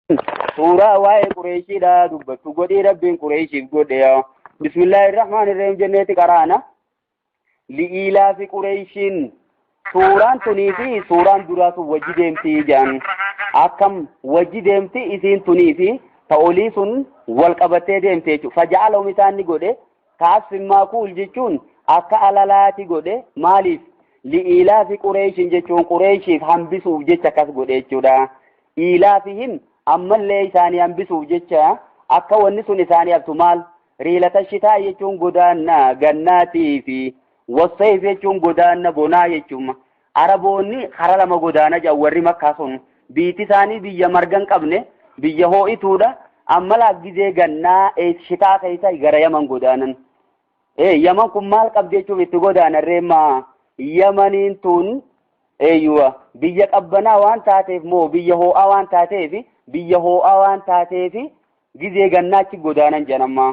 سورة واي قريشي دا دبتو قدي ربين قريشي قدي بسم الله الرحمن الرحيم جنة قرانا لإلاف قريشين سوران تنيفي سوران دراسو وجديمتي جان أكم وجديمتي إذين تنيفي تأوليسون والقبتي ديمتي فجعلوا مثاني قدي كاس ما كول جيشون أكا ألالاتي قدي ماليف لإلاف قريشين جيشون قريشي همبسو جيشا كاس قدي جدا إلافهم أما اللي إساني أنبسوا جيتشا أكا ونسون إساني أبتمال ريلة الشتاء يجون قدانا قناتي في والصيف يجون قدانا بنا يجون عربوني خرالما قدانا جاوري مكاسون بيتي ثاني بيا مرغن قبني بيا هو إتودا أما لأجزي قنا الشتاء كيسا يغرى يمن قدانا يمن كمال قبديشو بيتو قدانا ريما يمنين تون ايوه بيا قبنا وان تاتيف مو بيا هو اوان تاتيف biyya ho'aa waan taateefi gizee gannaachi godaanan jenama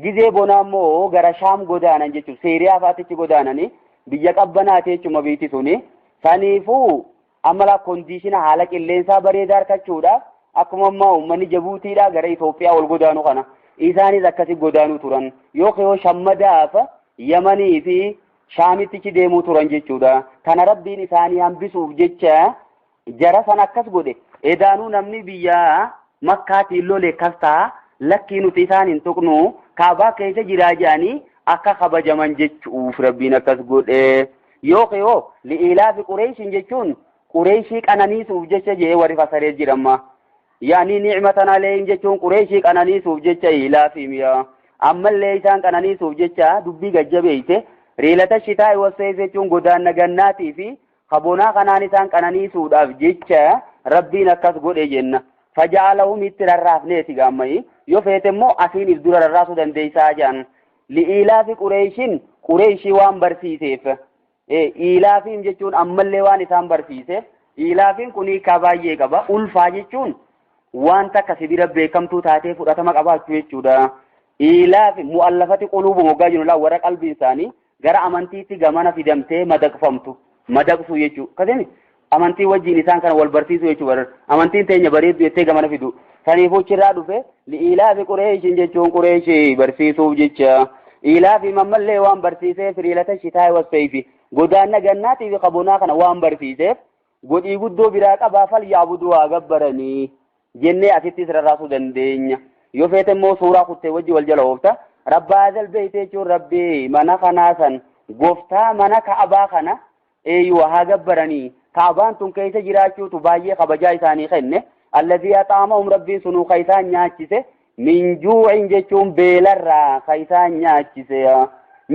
gizee bonaa immoo gara shaam godaanan jechuun seeriyaa faatichi godaananii biyya qabbanaatee jechuuma biiti suni saniifuu amala kondiishina haala qilleensaa bareedaa argachuudhaaf akkuma ammaa uummanni Jabuutiidhaa gara Itoophiyaa wal godaanu kana isaanis akkasi godaanuu turan yoo shammadaaf Yamanii fi Shaamitichi deemuu turan jechuudha kana rabbiin isaanii hambisuuf jecha jara san akkas godhe edaanuu namni biyya Makkaatiin lolee kastaa lakkii nuti isaan hin tuqnu kaabaa keessa jiraa jedhanii akka kabajaman jechuuf rabbiin akkas godhe yoo li'ilaafi Qureeshiin jechuun Qureeshii qananiisuuf jecha jee warri fasaree jiramma yaani ni'matan alayhim jechuun Qureeshii qananiisuuf jecha ilaafi miya ammallee isaan qananiisuuf jecha dubbii gajjabeeyte riilata shitaa wasee jechuun godaanna gannaatii fi kabonaa kanaan isaan qananiisuudhaaf jecha rabbiin akkas godhe jenna faja'alahum itti rarraafneeti gaammayi yoo feete immoo asiin dura rarraasuu dandeessaa jedhan li'ilaafi Qureeshii waan barsiiseef ilaafiin jechuun ammallee waan isaan barsiiseef ilaafiin kunii ka baay'ee qaba ulfaa jechuun wanta akka sibira beekamtuu taatee fudhatama qabaachuu jechuudha ilaafi mu'allafati quluubu moggaa jiru warra qalbiin isaanii gara amantiitti gamana fidamtee madaqsu jechuu kasemi amantii wajjin isaan kana wal barsiisu jechuudha amantiin teenya bareedu jettee gamana fidu saniifuu chirraa dhufe li'ilaafi Qureeshiin jechuun Qureeshii barsiisuuf jecha ilaafi mammallee waan barsiiseef riilata shitaa wasfeefi godaanna gannaatii fi kabonaa kana waan barsiiseef godhii guddoo biraa qabaa fal yaabudu waa gabbaranii jennee asittis rarraasuu dandeenya yoo feete immoo suuraa kuttee wajji wal jala oofta rabbaa jalbeeyte jechuun rabbii mana kanaa san gooftaa mana Ka'abaa kana eeyyuu haa gabbaranii kaabaan tun keessa jiraachuutu baay'ee kabajaa isaanii kenne alladhii axaamahum rabbiin sunuu kaisaan nyaachise min juu'in jechuun beelarraa kaisaan nyaachise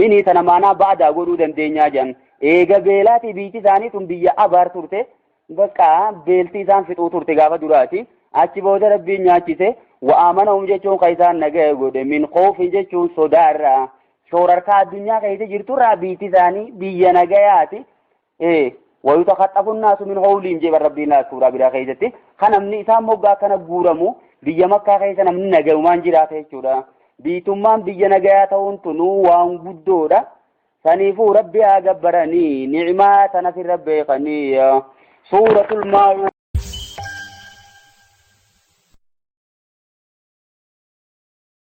minii tana maanaa ba'adaa godhuu dandeenyaa jedhan eega beelaatii biitti isaanii tun biyya abaar turte bakka beeltii isaan fixuu turte gaafa duraati achi booda rabbiin nyaachise wa'aamanahum jechuun kaisaan nagaya godhe min khoofin jechuun sodaarraa shoorarkaa addunyaa keessa jirturraa biitti isaanii biyya nagayaati ويتخطف الناس من حولهم جبر ربنا سورة بلا خيزتي خنمني إسام موقع كان بورمو بيا مكة خيزنا من نجاو مان جراته شورا بيتمان بيا نجاتون تنو وان بدورا سنيفو ربي أجبرني نعمة نفي ربي قني سورة المعروف